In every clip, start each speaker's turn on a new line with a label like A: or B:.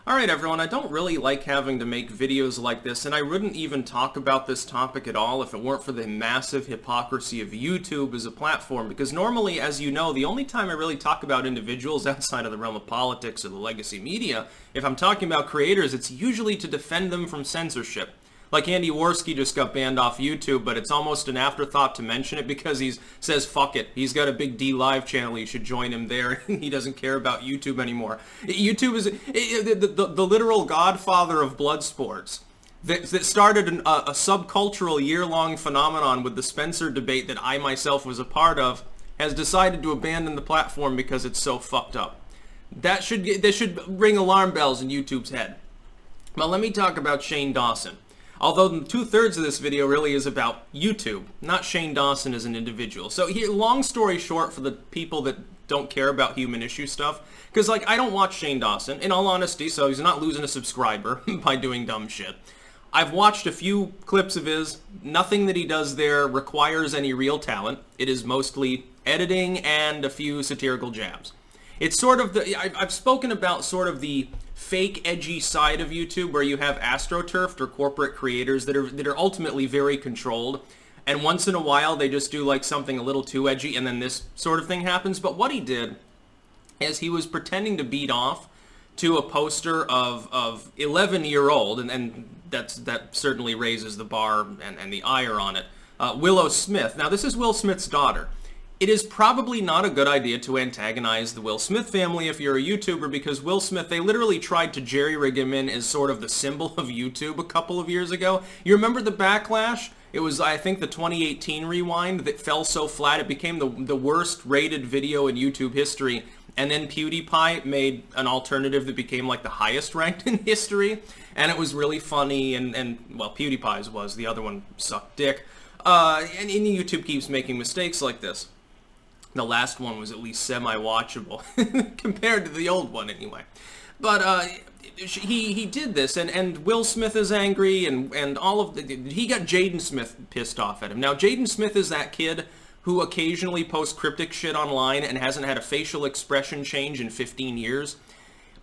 A: Alright everyone, I don't really like having to make videos like this, and I wouldn't even talk about this topic at all if it weren't for the massive hypocrisy of YouTube as a platform, because normally, as you know, the only time I really talk about individuals outside of the realm of politics or the legacy media, if I'm talking about creators, it's usually to defend them from censorship. Like Andy Worski just got banned off YouTube, but it's almost an afterthought to mention it because he says, fuck it. He's got a big D Live channel. You should join him there. He doesn't care about YouTube anymore. YouTube is the literal godfather of blood sports that started a subcultural year-long phenomenon with the Spencer debate that I myself was a part of, has decided to abandon the platform because it's so fucked up. That should ring alarm bells in YouTube's head. Well, let me talk about Shane Dawson. Although 2/3 of this video really is about YouTube, not Shane Dawson as an individual. So here, long story short for the people that don't care about human issue stuff, because like I don't watch Shane Dawson, in all honesty, so he's not losing a subscriber by doing dumb shit. I've watched a few clips of his. Nothing that he does there requires any real talent. It is mostly editing and a few satirical jabs. It's sort of I've spoken about sort of the fake edgy side of YouTube where you have astroturfed or corporate creators that are ultimately very controlled, and once in a while they just do like something a little too edgy and then this sort of thing happens. But what he did is he was pretending to beat off to a poster of 11-year-old, and that certainly raises the bar and the ire on it, Willow Smith. Now this is Will Smith's daughter. It is probably not a good idea to antagonize the Will Smith family if you're a YouTuber, because Will Smith, they literally tried to jerry-rig him in as sort of the symbol of YouTube a couple of years ago. You remember the backlash? It was, I think, the 2018 rewind that fell so flat it became the worst rated video in YouTube history, and then PewDiePie made an alternative that became like the highest ranked in history, and it was really funny, and well, PewDiePie's was, the other one sucked dick. And YouTube keeps making mistakes like this. The last one was at least semi-watchable, compared to the old one anyway. But he did this, and Will Smith is angry, and all of he got Jaden Smith pissed off at him. Now, Jaden Smith is that kid who occasionally posts cryptic shit online and hasn't had a facial expression change in 15 years.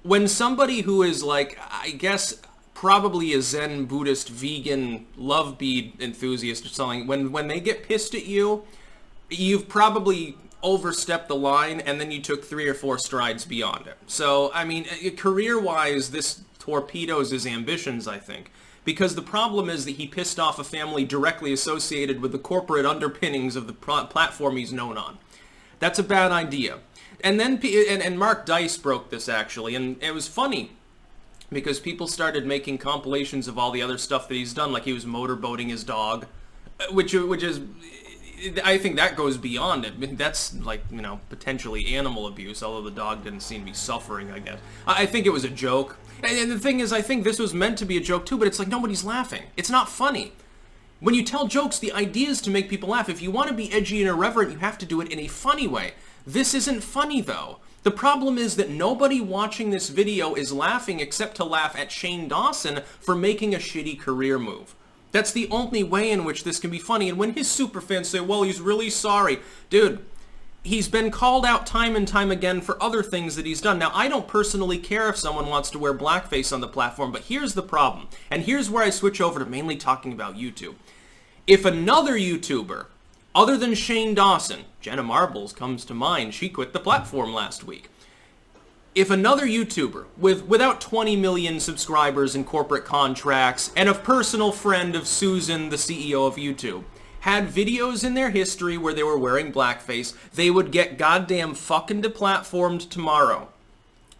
A: When somebody who is like, I guess, probably a Zen Buddhist vegan love bead enthusiast or something, when they get pissed at you, you've probably overstepped the line, and then you took 3 or 4 strides beyond it. So, I mean, career-wise, this torpedoes his ambitions, I think. Because the problem is that he pissed off a family directly associated with the corporate underpinnings of the platform he's known on. That's a bad idea. And then, and Mark Dice broke this, actually, and it was funny, because people started making compilations of all the other stuff that he's done, like he was motorboating his dog, which is... I think that goes beyond it. That's like, you know, potentially animal abuse, although the dog didn't seem to be suffering, I guess. I think it was a joke. And the thing is, I think this was meant to be a joke too, but it's like nobody's laughing. It's not funny. When you tell jokes, the idea is to make people laugh. If you want to be edgy and irreverent, you have to do it in a funny way. This isn't funny, though. The problem is that nobody watching this video is laughing except to laugh at Shane Dawson for making a shitty career move. That's the only way in which this can be funny. And when his superfans say, well, he's really sorry. Dude, he's been called out time and time again for other things that he's done. Now, I don't personally care if someone wants to wear blackface on the platform, but here's the problem. And here's where I switch over to mainly talking about YouTube. If another YouTuber, other than Shane Dawson, Jenna Marbles comes to mind, she quit the platform last week. If another YouTuber, without 20 million subscribers and corporate contracts, and a personal friend of Susan, the CEO of YouTube, had videos in their history where they were wearing blackface, they would get goddamn fucking deplatformed tomorrow.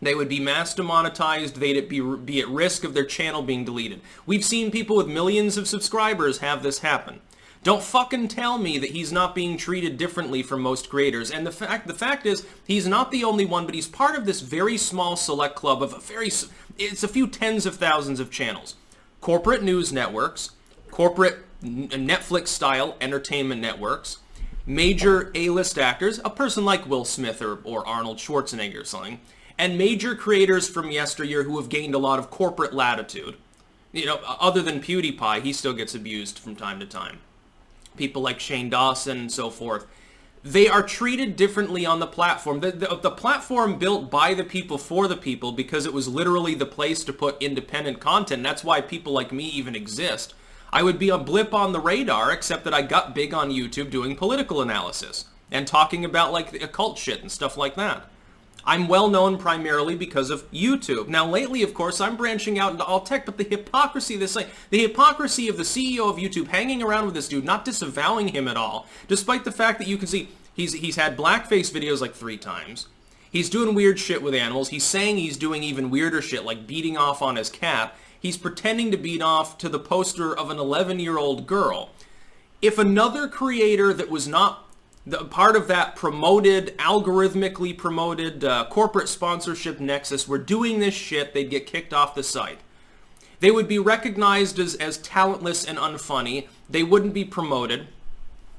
A: They would be mass demonetized, they'd be at risk of their channel being deleted. We've seen people with millions of subscribers have this happen. Don't fucking tell me that he's not being treated differently from most creators. And the fact is, he's not the only one, but he's part of this very small select club of it's a few tens of thousands of channels. Corporate news networks, corporate Netflix-style entertainment networks, major A-list actors, a person like Will Smith or Arnold Schwarzenegger or something, and major creators from yesteryear who have gained a lot of corporate latitude. You know, other than PewDiePie, he still gets abused from time to time. People like Shane Dawson and so forth. They are treated differently on the platform. The platform built by the people for the people, because it was literally the place to put independent content. That's why people like me even exist. I would be a blip on the radar, except that I got big on YouTube doing political analysis and talking about like the occult shit and stuff like that. I'm well known primarily because of YouTube. Now lately, of course, I'm branching out into alt tech, but the hypocrisy of this thing, the hypocrisy of the CEO of YouTube hanging around with this dude, not disavowing him at all, despite the fact that you can see he's had blackface videos like 3 times. He's doing weird shit with animals. He's saying he's doing even weirder shit, like beating off on his cat. He's pretending to beat off to the poster of an 11-year-old girl. If another creator that was not part of that promoted, algorithmically promoted corporate sponsorship nexus were doing this shit, they'd get kicked off the site. They would be recognized as talentless and unfunny. They wouldn't be promoted,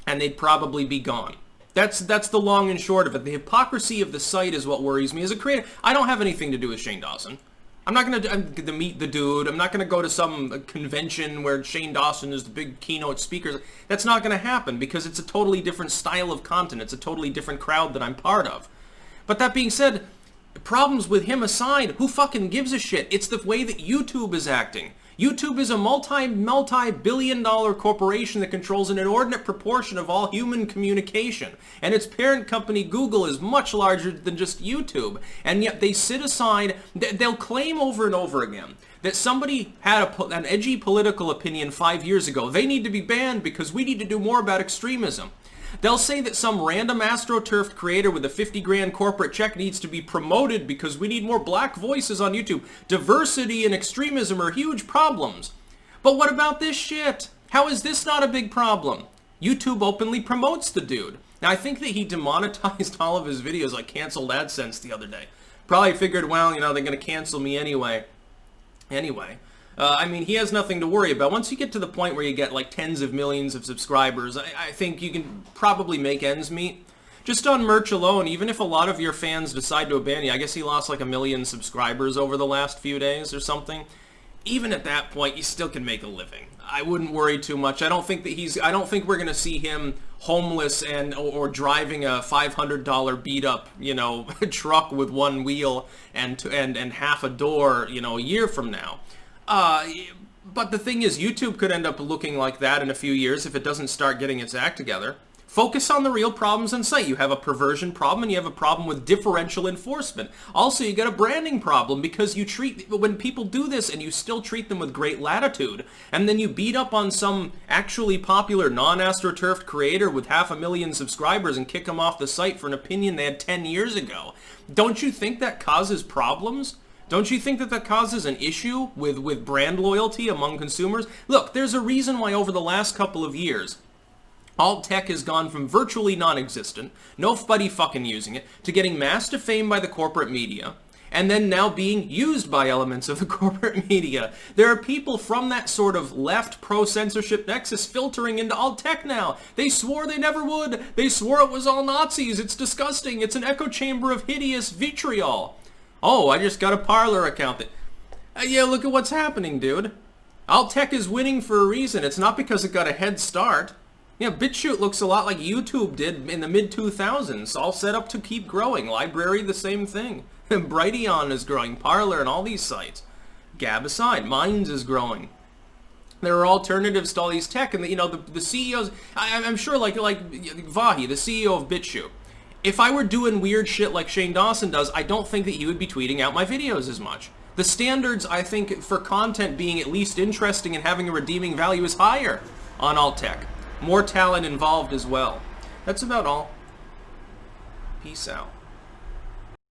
A: and they'd probably be gone. That's the long and short of it. The hypocrisy of the site is what worries me as a creator. I don't have anything to do with Shane Dawson. I'm not going to meet the dude. I'm not going to go to some convention where Shane Dawson is the big keynote speaker. That's not going to happen because it's a totally different style of content. It's a totally different crowd that I'm part of. But that being said, problems with him aside, who fucking gives a shit? It's the way that YouTube is acting. YouTube is a multi-billion-dollar corporation that controls an inordinate proportion of all human communication. And its parent company, Google, is much larger than just YouTube. And yet they sit aside, they'll claim over and over again that somebody had an edgy political opinion 5 years ago. They need to be banned because we need to do more about extremism. They'll say that some random astroturfed creator with a 50 grand corporate check needs to be promoted because we need more black voices on YouTube. Diversity and extremism are huge problems. But what about this shit? How is this not a big problem? YouTube openly promotes the dude. Now, I think that he demonetized all of his videos, like canceled AdSense the other day. Probably figured, well, you know, they're going to cancel me anyway. I mean, he has nothing to worry about. Once you get to the point where you get like tens of millions of subscribers, I think you can probably make ends meet. Just on merch alone, even if a lot of your fans decide to abandon you, I guess he lost like 1 million subscribers over the last few days or something. Even at that point, you still can make a living. I wouldn't worry too much. I don't think we're gonna see him homeless or driving a $500 beat up, you know, truck with one wheel and half a door, you know, a year from now. But the thing is, YouTube could end up looking like that in a few years if it doesn't start getting its act together. Focus on the real problems in sight. You have a perversion problem and you have a problem with differential enforcement. Also, you got a branding problem because when people do this and you still treat them with great latitude, and then you beat up on some actually popular non-astroturfed creator with 500,000 subscribers and kick them off the site for an opinion they had 10 years ago. Don't you think that causes problems? Don't you think that causes an issue with brand loyalty among consumers? Look, there's a reason why over the last couple of years, alt tech has gone from virtually non-existent, nobody fucking using it, to getting mass defamed by the corporate media, and then now being used by elements of the corporate media. There are people from that sort of left pro-censorship nexus filtering into alt tech now. They swore they never would. They swore it was all Nazis. It's disgusting. It's an echo chamber of hideous vitriol. Oh, I just got a Parler account that... yeah, look at what's happening, dude. Alt tech is winning for a reason. It's not because it got a head start. Yeah, BitChute looks a lot like YouTube did in the mid-2000s, all set up to keep growing. Library, the same thing. Brighteon is growing, Parler, and all these sites. Gab aside, Minds is growing. There are alternatives to all these tech, and the CEOs. I'm sure, like Vahi, the CEO of BitChute. If I were doing weird shit like Shane Dawson does, I don't think that he would be tweeting out my videos as much. The standards, I think, for content being at least interesting and having a redeeming value is higher on alt tech. More talent involved as well. That's about all. Peace out.